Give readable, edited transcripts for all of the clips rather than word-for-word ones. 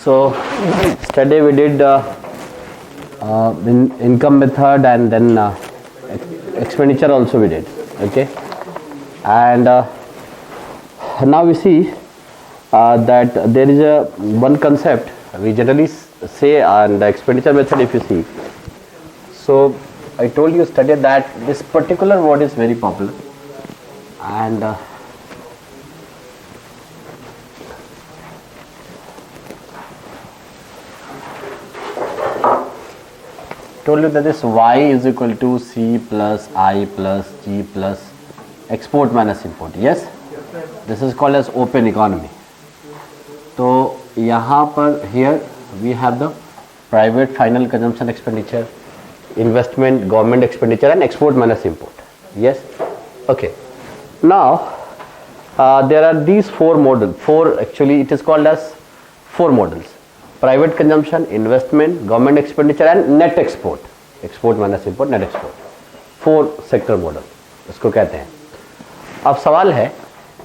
So yesterday we did income method, and then expenditure also we did. Okay, and now we see that there is a one concept we generally say on the expenditure method. If you see, so I told you yesterday that this particular word is very popular, and told you that this y is equal to c plus I plus g plus export minus import. Yes, this is called as open economy. तो यहाँ पर here we have the private final consumption expenditure, investment, government expenditure, and export minus import. Yes, okay. Now there are these four models. Actually it is called as four models: private consumption, investment, government expenditure, and net export. Export minus import, net export. 4 sector model इसको कहते हैं. अब सवाल है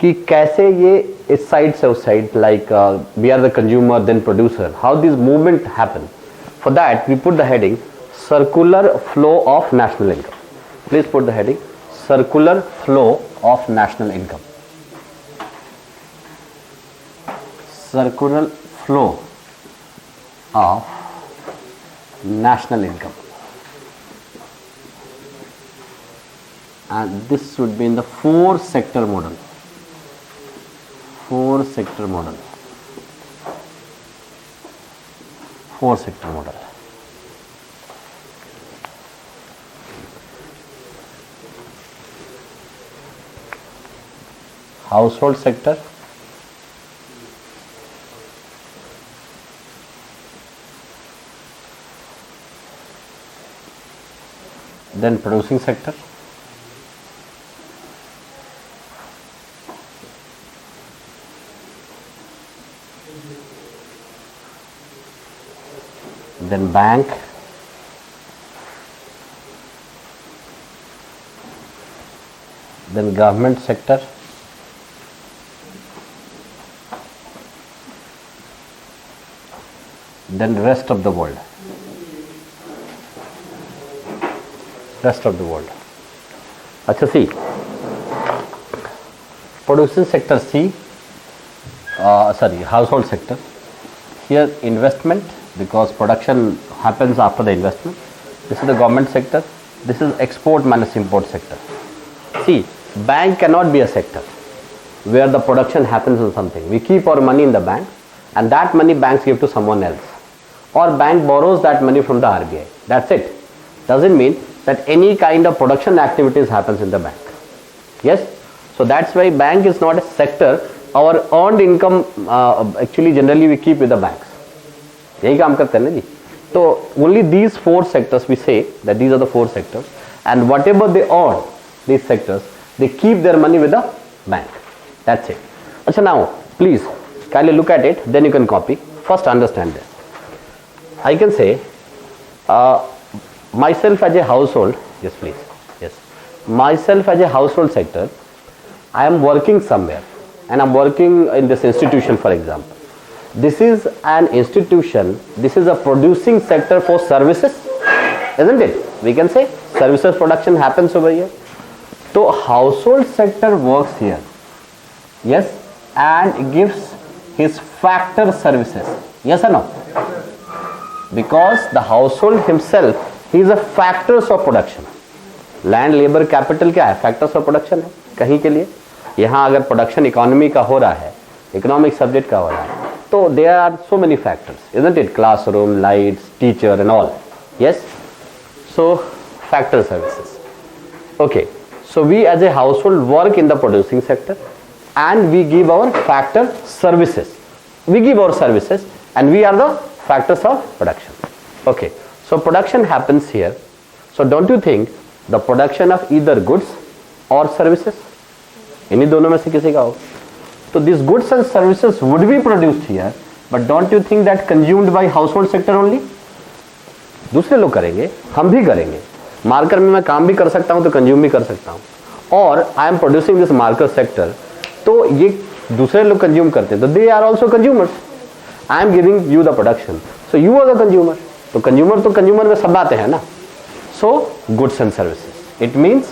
कि कैसे ये इस साइड से उस side, like we are the consumer then producer, how this movement happen. For that we put the heading circular flow of national income. Please put the heading circular flow of national income. Circular flow of national income, and this should be in the 4 sector model. 4 sector model. 4 sector model. Household sector, then producing sector, then bank, then government sector, then rest of the world. Rest of the world. अच्छा, see, producing sector C, household sector. Here investment, because production happens after the investment. This is the government sector. This is export minus import sector. See, bank cannot be a sector where the production happens on something. We keep our money in the bank, and that money banks give to someone else, or bank borrows that money from the RBI. That's it. Doesn't mean that any kind of production activities happens in the bank. Yes, so that's why bank is not a sector. Our earned income actually generally we keep with the banks. यही काम करते हैं ना जी. तो only these 4 sectors we say that these are the 4 sectors, and whatever they earn, these sectors, they keep their money with the bank. That's it. अच्छा, now please kindly look at it, then you can copy. First understand this. I can say myself as a household, yes please, yes, myself as a household sector, I am working somewhere, and I am working in this institution, for example. This is an institution, this is a producing sector for services, isn't it? We can say services production happens over here. So household sector works here, yes, and gives his factor services, yes or no? Because the household himself, he is a factors of production. Land labour capital क्या है? Factors of production है कहीं के लिए. यहाँ अगर production economy का हो रहा है, इकोनॉमिक सब्जेक्ट का हो रहा है, तो there are so many factors, isn't it? Classroom, lights, teacher and all. Yes, so factor services. Okay, so we as a household work in the producing sector, and we give our factor services. We give our services and we are the factors of production. Okay, so production happens here. So don't you think the production of either goods or services, इन्हीं दोनों में से किसी का हो, तो these goods and services would be produced here, but don't you think that consumed by household sector only? दूसरे लोग करेंगे, हम भी करेंगे. मार्कर में मैं काम भी कर सकता हूं तो कंज्यूम भी कर सकता हूं, और I am producing this marker sector, तो ये दूसरे लोग कंज्यूम करते हैं तो they are also consumers. I am giving you the production, so you are the consumer. तो कंज्यूमर में सब बातें हैं ना. So goods and services, it means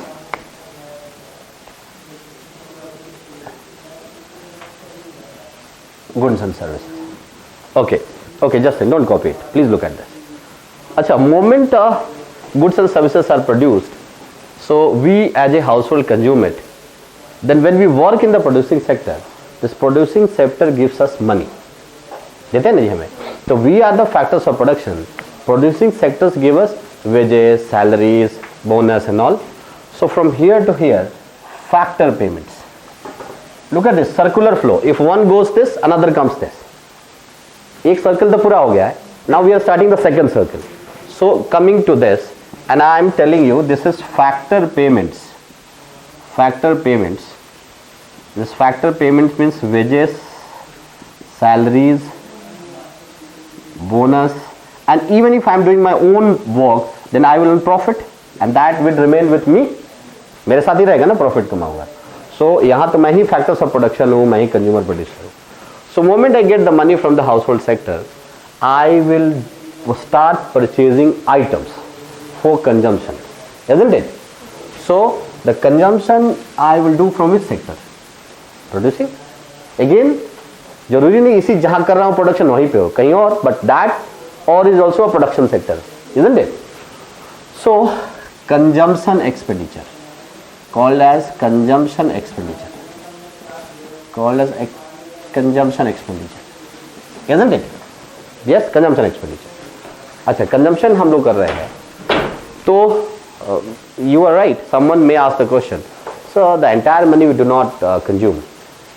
goods and services. Okay, just don't copy it. Please look at this. Acha, moment goods and services are produced, so we as a household consume it. Then when we work in the producing sector, this producing sector gives us money. देते हैं नहीं हमें. So we are the factors of production. Producing sectors give us wages, salaries, bonus and all. So from here to here, factor payments. Look at this circular flow. If one goes this, another comes this. एक circle तो पूरा हो गया है. Now we are starting the second circle. So coming to this, and I am telling you, this is factor payments. Factor payments. This factor payments means wages, salaries, bonus, and even if I am doing my own work, then I will earn profit, and that will remain with me. मेरे साथ ही रहेगा ना, profit कमाऊंगा. So यहाँ तो मैं ही factors of production हूँ, मैं ही consumer producer हूँ. So moment I get the money from the household sector, I will start purchasing items for consumption, isn't it? So the consumption I will do from which sector? Producing. Again, जरूरी नहीं इसी जहाँ कर रहा हूँ production वहीं पे हो, कहीं और, but that or is also a production sector, isn't it? So consumption expenditure, called as consumption expenditure, consumption expenditure, isn't it? Yes, consumption expenditure. अच्छा, consumption हम लोग कर रहे हैं, तो you are right. Someone may ask the question, so the entire money we do not consume,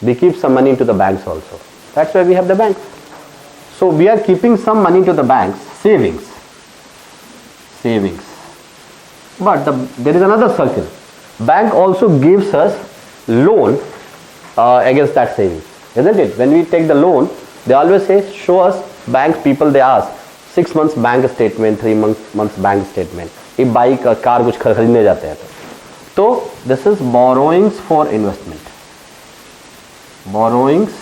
we keep some money into the banks also. That's why we have the banks. So we are keeping some money to the banks, savings. But there is another circle. Bank also gives us loan against that savings, isn't it? When we take the loan, they always say, show us, bank people, they ask 6 months bank statement, 3 months bank statement. if bike or car कुछ खरीदने जाते हैं तो this is borrowings for investment. Borrowings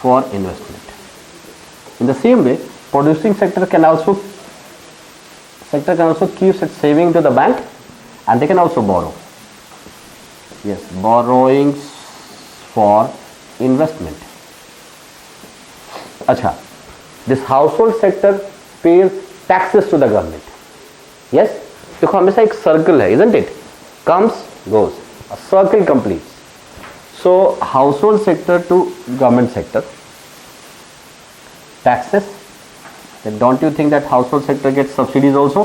for investment. In the same way, producing sector can also keep its saving to the bank, and they can also borrow. Yes, borrowings for investment. अच्छा, this household sector pays taxes to the government. Yes, देखो हमेशा एक circle है, isn't it? Comes, goes, a circle completes. So household sector to government sector, taxes. Then don't you think that household sector gets subsidies also?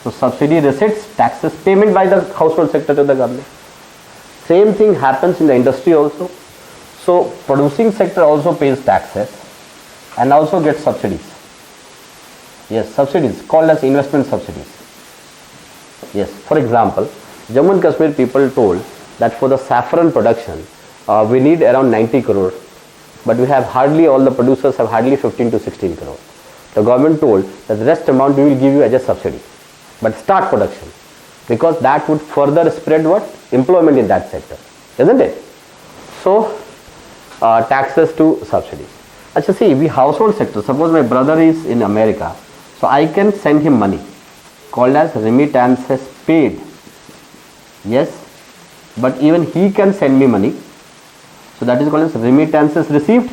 So subsidy receipts, taxes, payment by the household sector to the government. Same thing happens in the industry also. So producing sector also pays taxes and also gets subsidies. Yes, subsidies called as investment subsidies. Yes, for example, Jammu and Kashmir people told that for the saffron production we need around 90 crore, but we have hardly, all the producers have hardly 15 to 16 crore. The government told that the rest amount we will give you as a subsidy, but start production, because that would further spread what? Employment in that sector, isn't it? So taxes to subsidies. Achha, see, we household sector, suppose my brother is in America, so I can send him money called as remittances paid. Yes, but even he can send me money, so that is called as remittances received.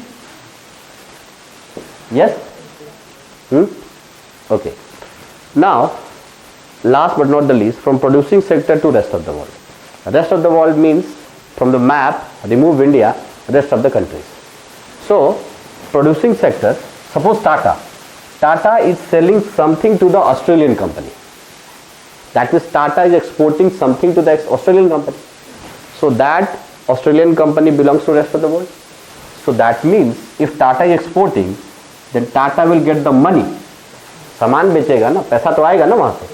Yes. Okay. Now, last but not the least, from producing sector to rest of the world. Rest of the world means from the map, remove India, rest of the countries. So producing sector, suppose Tata is selling something to the Australian company. That means Tata is exporting something to the Australian company. So that Australian company belongs to rest of the world. So that means if Tata is exporting, then Tata will get the money. सामान बेचेगा ना, पैसा तो आएगा ना वहाँ से.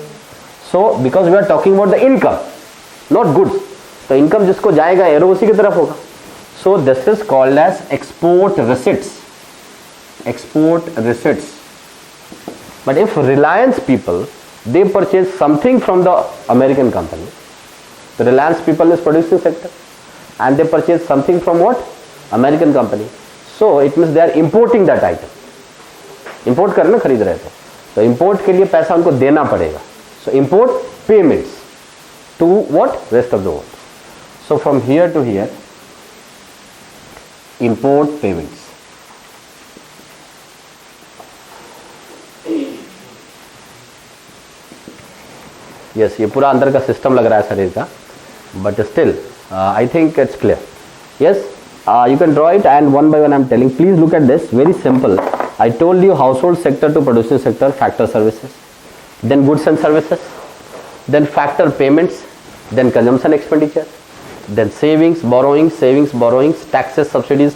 So because we are talking about the income, not goods. तो income जिसको जाएगा एरो उसी की तरफ होगा. So this is called as export receipts. Export receipts. But if Reliance people, they purchase something from the American company, the Reliance people is producing sector, and they purchase something from what? American company. So it means they are importing that item. Import करना खरीद रहे थे, तो import के लिए पैसा उनको देना पड़ेगा. So import payments to what? Rest of the world. So from here to here, import payments. Yes, ये पूरा अंदर का सिस्टम लग रहा है शरीर का, but still I think it's clear. Yes, you can draw it, and one by one I'm telling. Please look at this, very simple. I told you household sector to producing sector, factor services, then goods and services, then factor payments, then consumption expenditure, then savings, borrowings, taxes, subsidies,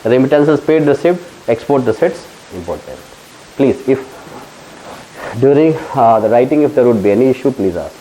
remittances paid, received, export receipts, import payment. Please, if during the writing, if there would be any issue, please ask.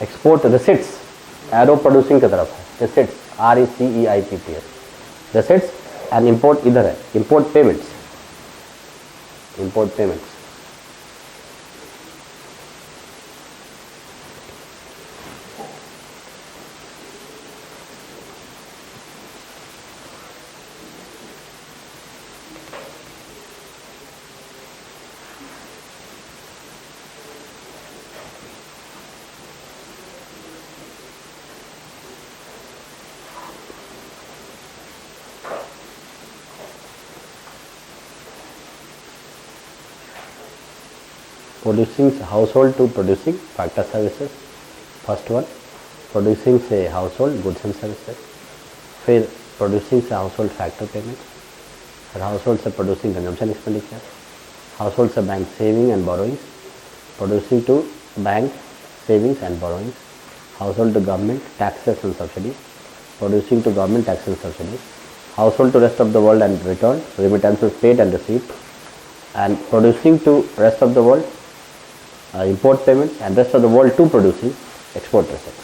Export receipts, arrow producing की तरफ है, receipts RECEIPTS, receipts, and import इधर है, import payments, import payments. Producing household to producing factor services, first one. Producing से household goods and services, फिर producing से household factor payment, फिर household से producing consumption expenditure, household से bank saving and borrowings, producing to bank savings and borrowings, household to government taxes and subsidies, producing to government taxes and subsidies, household to rest of the world and return, remittances paid and received, and producing to rest of the world, import payments, and rest of the world to producing export receipts.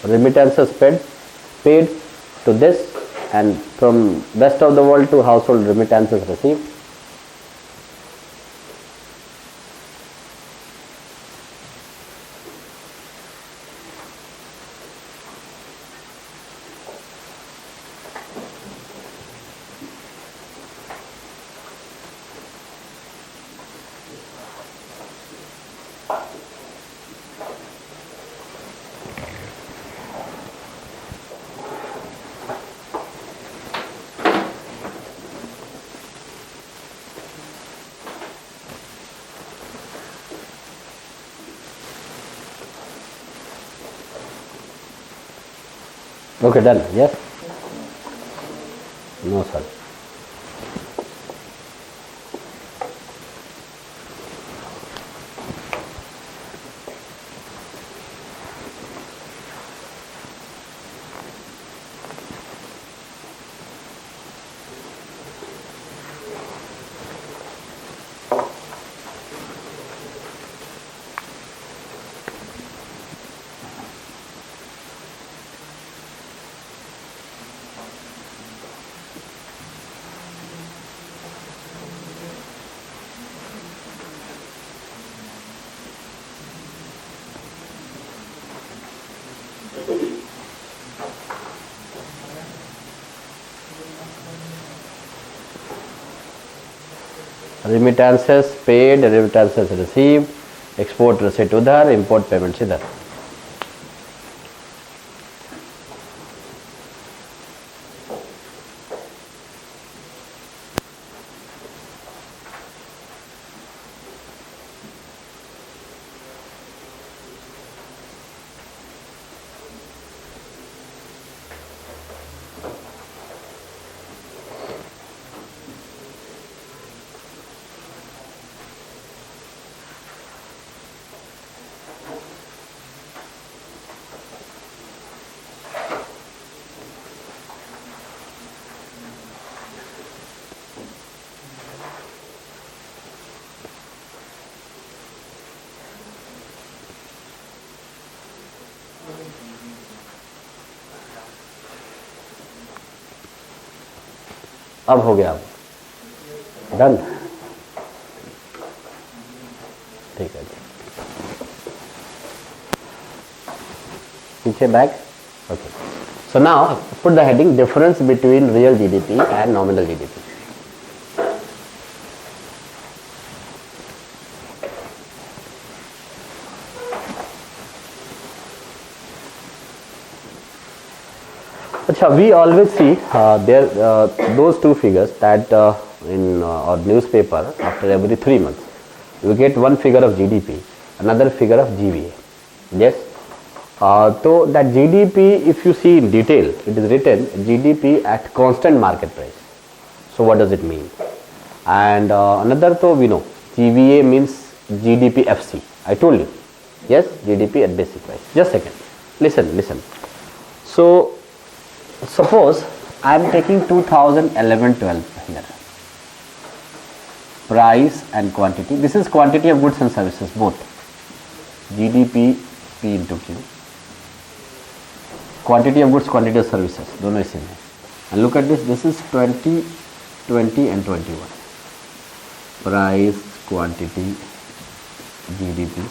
Remittances paid to this, and from rest of the world to household remittances received. Okay, done. Yes? No, sir. remittances paid, remittances received, export receipt उधर, import payments इधर. अब हो गया, अब done, ठीक है जी, पीछे back, okay. So now put the heading difference between real GDP and nominal GDP. अच्छा, we always see those two figures that in our newspaper after every 3 months we get one figure of GDP, another figure of GVA. Yes. So that GDP, if you see in detail, it is written GDP at constant market price. So what does it mean? And another, so we know GVA means GDP FC. I told you. Yes, GDP at basic price. Just a second. Listen. So suppose I am taking 2011-12 here. Price and quantity. This is quantity of goods and services both. GDP P into Q. Quantity of goods, quantity of services. दोनों इसी में. And look at this. This is 20, 20 and 21. Price, quantity, GDP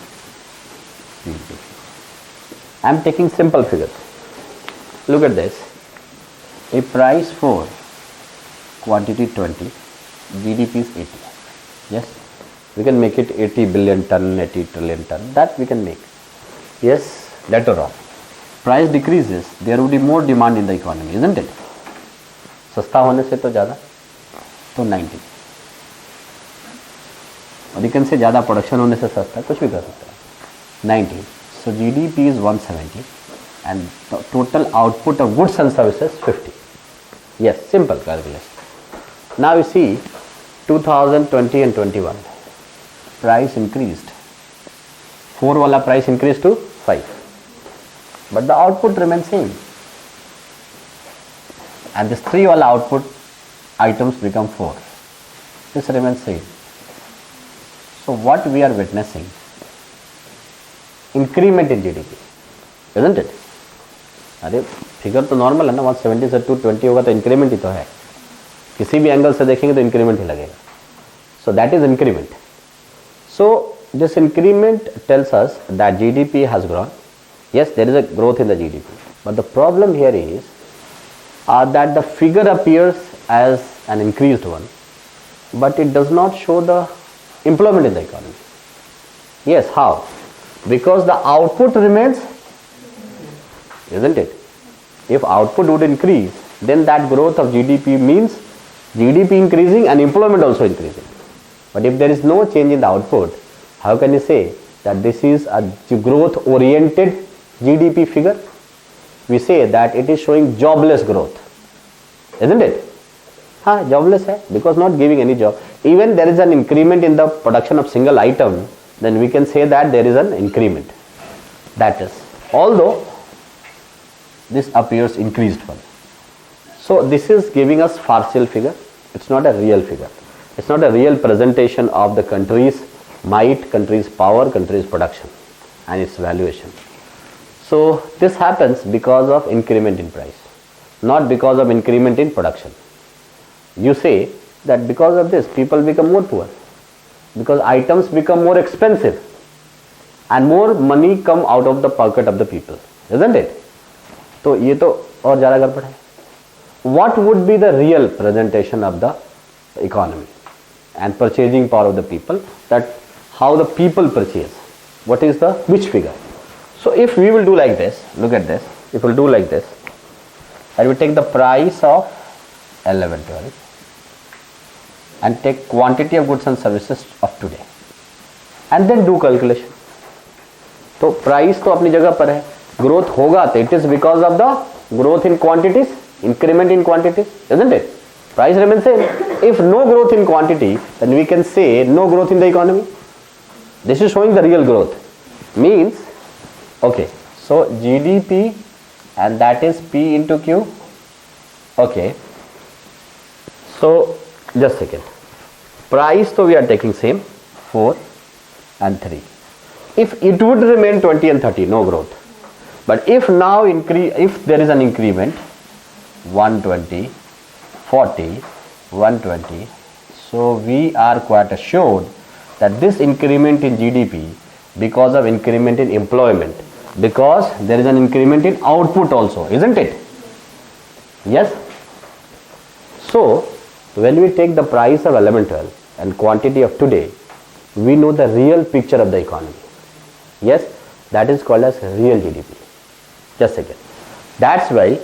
P into Q. I am taking simple figures. Look at this. A price for quantity 20, GDP is 80. Yes, we can make it 80 billion ton, 80 trillion ton. That we can make. Yes, later on. Price decreases, there would be more demand in the economy, isn't it? सस्ता होने से तो ज़्यादा, तो 90. अधिकन से ज़्यादा production होने से सस्ता, कुछ भी कर सकता है. 90. So GDP is 170 and the total output of goods and services 50. Yes, simple calculation. Now you see 2020 and 21 price increased. 4 wala price increased to 5, but the output remains same. And this 3 wala output items become 4. This remains same. So what we are witnessing? Increment in GDP, isn't it? अरे figure तो normal है ना, 170 से 220 होगा तो increment ही तो है. किसी भी एंगल से देखेंगे तो इंक्रीमेंट ही लगेगा. So that is increment. So this increment tells us that GDP has grown. Yes, there is a growth in the GDP, but the problem here is that the figure appears as an increased one, but it does not show the employment in the economy. Yes, how? Because the output remains, isn't it? If output would increase, then that growth of GDP means GDP increasing and employment also increasing. But if there is no change in the output, how can you say that this is a growth oriented GDP figure? We say that it is showing jobless growth, isn't it? Jobless hai, because not giving any job. Even there is an increment in the production of single item, then we can say that there is an increment. That is, although this appears increased one. So this is giving us partial figure. It's not a real figure. It's not a real presentation of the country's might, country's power, country's production and its valuation. So this happens because of increment in price, not because of increment in production. You say that because of this people become more poor, because items become more expensive and more money come out of the pocket of the people, isn't it? तो ये तो और ज़्यादा गड़बड़ है. What would be the real presentation of the economy? and purchasing power of the people, that how the people purchase, what is the which figure. So if we will do like this, look at this, if we will do like this, and we take the price of 11-12 and take quantity of goods and services of today and then do calculation. तो price तो अपनी जगह पर है, growth होगा तो it is because of the growth in quantities, increment in quantities, isn't it? Price remains same. If no growth in quantity, then we can say no growth in the economy. This is showing the real growth. Means, okay, so GDP and that is P into Q. Okay. So, just second. Price so we are taking same, 4 and 3. If it would remain 20 and 30, no growth. But if now if there is an increment, 120, 40, 120, so we are quite assured that this increment in GDP because of increment in employment, because there is an increment in output also, isn't it? Yes. So when we take the price of 11-12 and quantity of today, we know the real picture of the economy. Yes, that is called as real GDP. Just a second. That's why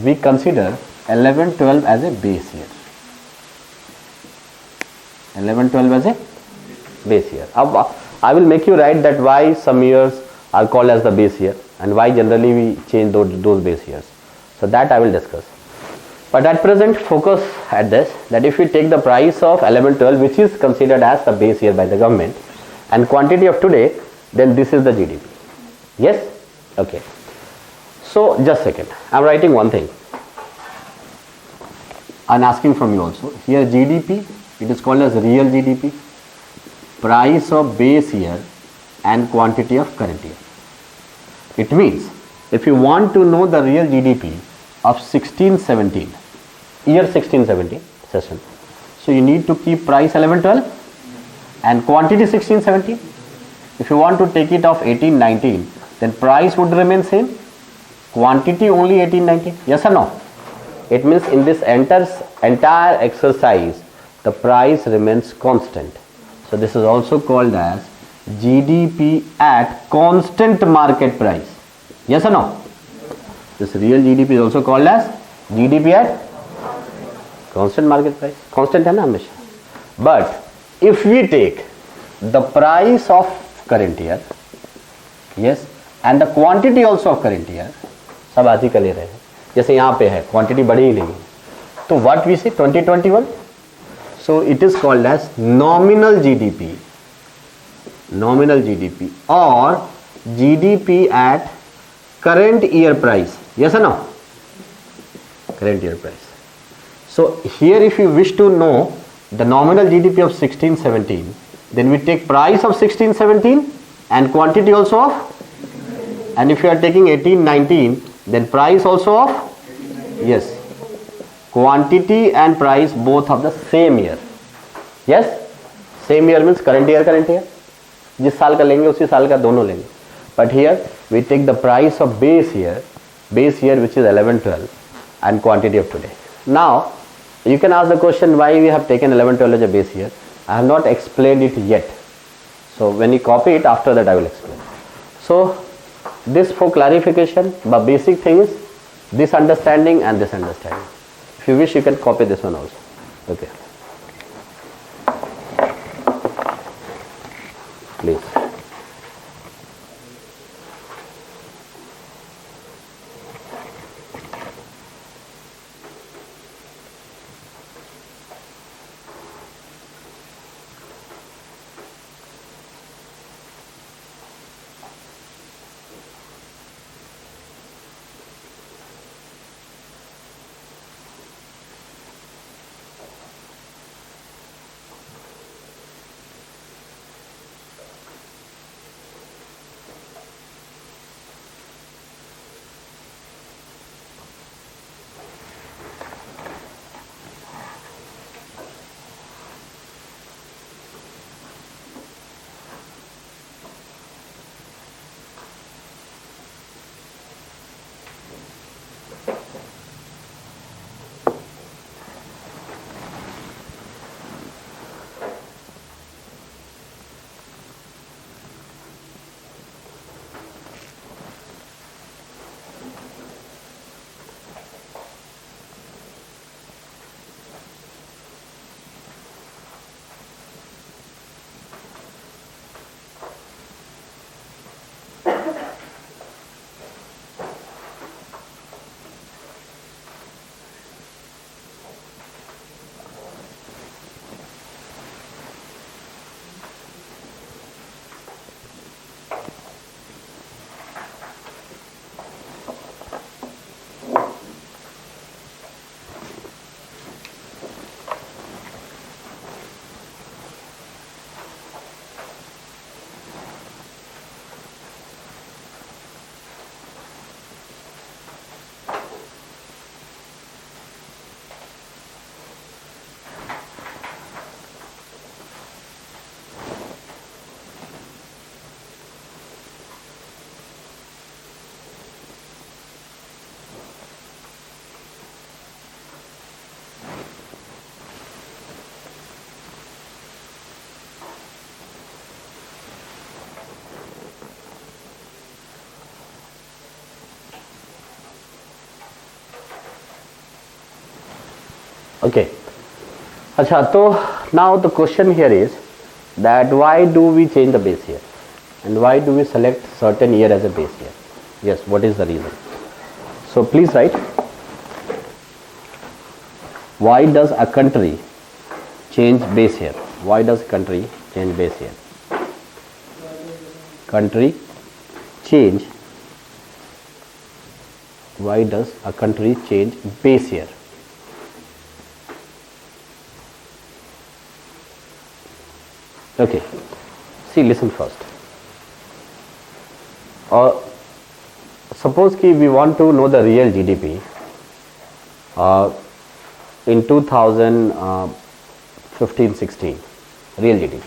we consider 11-12 as a base year. 11-12 as a base year. I will make you write that why some years are called as the base year and why generally we change those base years. So that I will discuss. But at present focus at this, that if we take the price of 11-12 which is considered as the base year by the government and quantity of today, then this is the GDP. Yes? Okay. So just a second. I am writing one thing. I am asking from you also. Here GDP, it is called as real GDP, price of base year and quantity of current year. It means if you want to know the real GDP of 16-17, year 16-17 session, so you need to keep price 11-12 and quantity 16-17. If you want to take it of 18-19, then price would remain same, quantity only 18-19. Yes or no? It means in this entire exercise, the price remains constant. So this is also called as GDP at constant market price. Yes or no? This real GDP is also called as GDP at constant market price. Constant है ना हमेशा. But if we take the price of current year, yes, and the quantity also of current year, सब आधी का ले रहे हैं. जैसे यहाँ पे है क्वांटिटी बढ़ी ही नहीं है, तो व्हाट वी से 2021, so it is called as nominal GDP or GDP at current year price. Yes or no? Current year price. So here if you wish to know the nominal GDP of 16-17, then we take price of 16-17 and quantity also of, and if you are taking 18-19, then price also of, yes, quantity and price both of the same year. Yes, same year means current year. जिस साल का लेंगे उसी साल का दोनों लेंगे. But here we take the price of base year which is 11-12 and quantity of today. Now you can ask the question why we have taken 11-12 as a base year. I have not explained it yet. So when you copy it, after that I will explain. So this for clarification, but basic thing is this understanding and this understanding. If you wish, you can copy this one also. Okay. Please. Okay. अच्छा, तो now the question here is that why do we change the base year and why do we select certain year as a base year? Yes, what is the reason? So please write, why does a country change base year? Why does country change base year? Country change. Why does a country change base year? Okay, see, listen first. Suppose कि we want to know the real GDP in 2015-16, real GDP,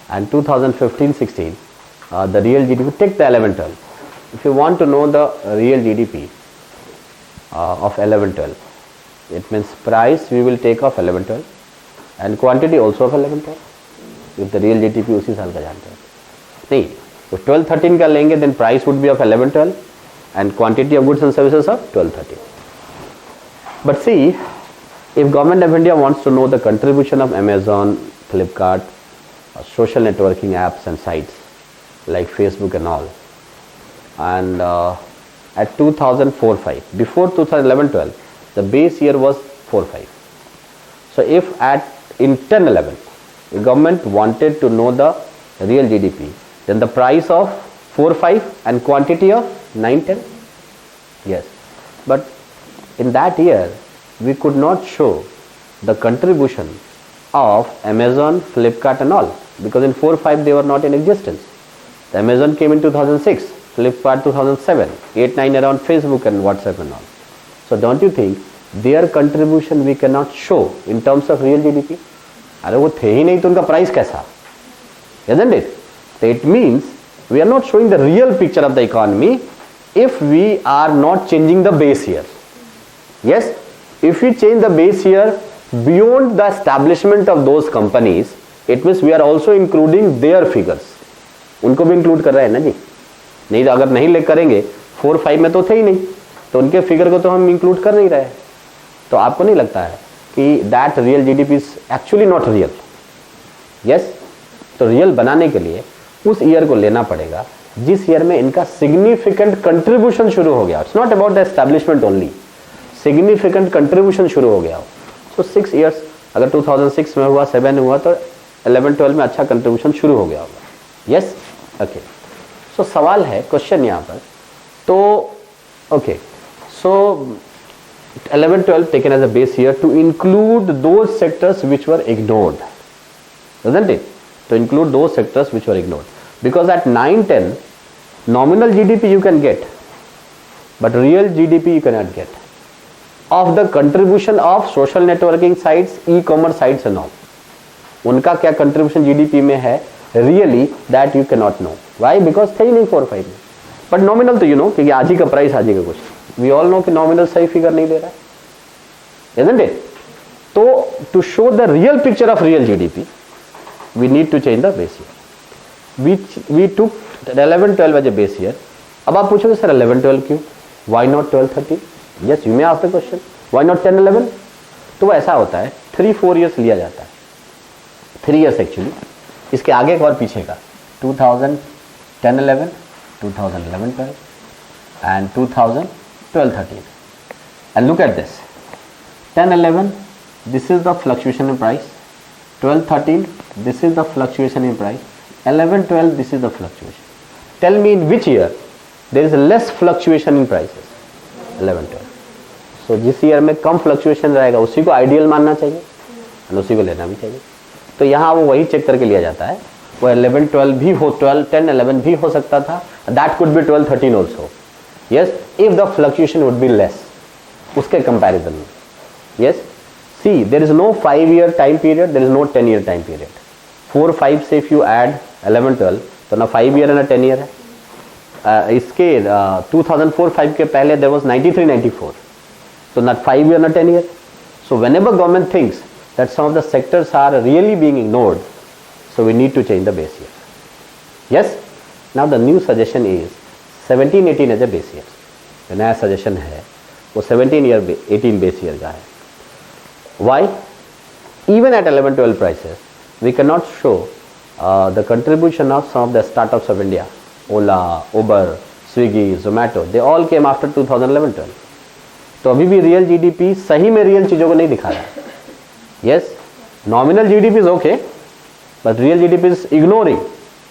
and 2015-16, the real GDP, take the 11-12. If you want to know the real GDP of 11-12, it means price we will take of 11-12 and quantity also of 11-12. If the real GDP उसी साल का जानते हैं, नहीं तो 12-13 का लेंगे, then price would be of 11-12 and quantity of goods and services of 12-13. But see, if government of India wants to know the contribution of Amazon, Flipkart, social networking apps and sites like Facebook and all, and at 2004-05, before 2011-12, the base year was 4-5. So if in 10-11, the government wanted to know the real GDP, then the price of 4-5 and quantity of 9-10. Yes, but in that year we could not show the contribution of Amazon, Flipkart and all, because in 4-5 they were not in existence. The Amazon came in 2006, Flipkart 2007, 8-9 around Facebook and WhatsApp and all. So don't you think their contribution we cannot show in terms of real GDP? अरे वो थे ही नहीं तो उनका price कैसा? Isn't it? So it means we are not showing the real picture of the economy if we are not changing the base year. Yes, if we change the base year beyond the establishment of those companies, it means we are also including their figures. उनको भी include कर रहे हैं ना जी? नहीं तो अगर नहीं ले करेंगे 4-5 में तो थे ही नहीं, तो उनके फिगर को तो हम इंक्लूड कर नहीं रहे. तो आपको नहीं लगता है कि that real GDP is actually not real? Yes, तो रियल बनाने के लिए उस ईयर को लेना पड़ेगा जिस ईयर में इनका सिग्निफिकेंट कंट्रीब्यूशन शुरू हो गया. It's not about the establishment only, significant contribution शुरू हो गया हो. तो 6 ईयर्स, अगर 2006 में हुआ, 7 में हुआ, तो 11-12 में अच्छा कंट्रीब्यूशन शुरू हो गया होगा. Yes, okay. सो सवाल है, क्वेश्चन यहाँ पर, तो okay, so 11-12 taken as a base year to include those sectors which were ignored, isn't it? To include those sectors which were ignored, because at 9-10 nominal GDP you can get, but real GDP you cannot get of the contribution of social networking sites, e-commerce sites and all. उनका क्या contribution GDP में है really, that you cannot know. Why? Because थे ही नहीं 4-5 में. But nominal तो you know, क्योंकि आज ही का प्राइस आज ही का कुछ. We all know कि nominal सही फिगर नहीं दे रहा है, isn't it? तो to show the real picture of real GDP, we need to change the base year. We took 11-12 as a base year. अब आप पूछोगे सर 11-12 क्यों? Why not 12-13? Yes, you may ask the question. Why not 10-11? तो ऐसा होता है, 3-4 years लिया जाता है. 3 years actually. इसके आगे का और पीछे का 2010-11, 2011-12 and 2012-13. And look at this. 10-11, this is the fluctuation in price. 12-13, this is the fluctuation in price. 11-12, this is the fluctuation. Tell me in which year there is less fluctuation in prices? 11-12. So जिस year में कम fluctuation रहेगा उसी को ideal मानना चाहिए और उसी को लेना भी चाहिए. तो यहाँ वो वही चेक करके लिया जाता है. वो 11-12 भी हो, 10-11 भी हो सकता था. That could be 12-13 also. Yes, if the fluctuation would be less उसके कंपैरिजन में. Yes, see there is no 5 year time period, there is no 10 year time period. 4-5 से इफ यू ऐड 11-12 तो ना 5 year है ना 10 year है. इसके 2004-5 के पहले there was 93-94, so not 5 year, not 10 year. So whenever government thinks that some of the sectors are really being ignored, so we need to change the base year. Yes. Now the new suggestion is 17-18 as a base year. The नया suggestion है वो 17 year 18 base year का है. Why? Even at 11-12 prices, we cannot show the contribution of some of the startups of India, Ola, Uber, Swiggy, Zomato, they all came after 2011-12. तो अभी भी real GDP सही में रियल चीज़ों को नहीं दिखा रहा है. Yes, nominal GDP is okay, but real GDP is ignoring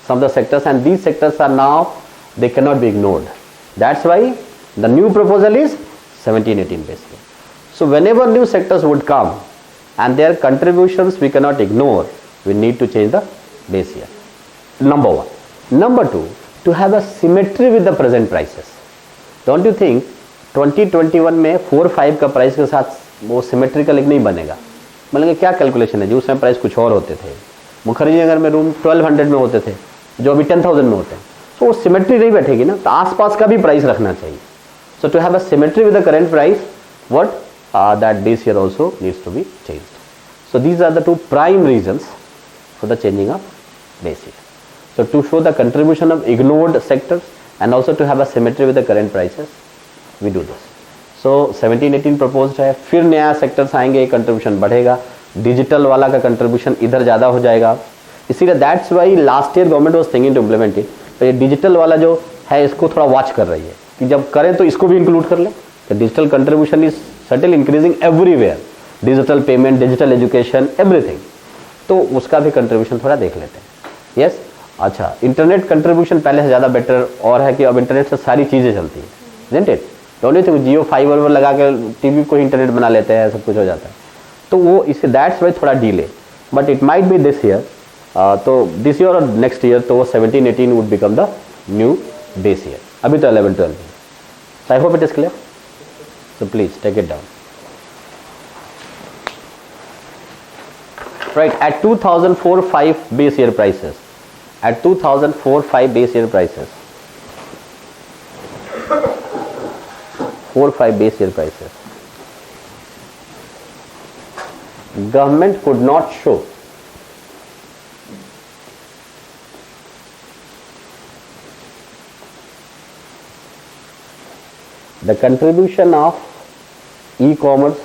some of the sectors, and these sectors are now, they cannot be ignored. That's why the new proposal is 17-18 basically. So whenever new sectors would come and their contributions we cannot ignore, we need to change the base year. Number one. Number two, to have a symmetry with the present prices. Don't you think 2021 में 4-5 का price के साथ वो symmetrical एक नहीं बनेगा? मतलब क्या कैलकुलेशन है जी, उस समय प्राइस कुछ और होते थे. मुखर्जी नगर में रूम 1200 में होते थे जो अभी 10,000 में होते हैं. तो वो सिमेट्री नहीं बैठेगी ना, तो आसपास का भी प्राइस रखना चाहिए. So to have a symmetry with the current price, what that base year also needs to be changed. So these are the two prime reasons for the changing of base year. So to show the contribution of ignored sectors and also to have a symmetry with the current prices, we do this. So 17-18 proposed है, फिर नया sectors आएंगे, contribution बढ़ेगा, digital वाला का contribution इधर ज़्यादा हो जाएगा. इसीलिए that's why last year government was thinking to implement it. तो ये डिजिटल वाला जो है इसको थोड़ा वॉच कर रही है कि जब करें तो इसको भी इंक्लूड कर लें. तो digital contribution is certainly increasing everywhere, digital payment, digital education, everything. तो उसका भी कंट्रीब्यूशन थोड़ा देख लेते हैं. यस, अच्छा, इंटरनेट कंट्रीब्यूशन पहले से ज़्यादा बेटर और है कि अब इंटरनेट से सारी चीज़ें चलती हैं, isn't it? Don't you think Jio fibre लगा के टीवी को इंटरनेट बना लेते हैं, सब कुछ हो जाता है. तो वो इसे दैट्स वाई थोड़ा delay, but it might be this year. तो दिस ईयर और नेक्स्ट ईयर तो वो 17-18 would become the new base year. अभी तो 11-12. I hope it is clear. So please take it down. Right, at 2004-05 base year prices, at 2004-05 base year prices, 4-5 base year prices, government could not show the contribution of e-commerce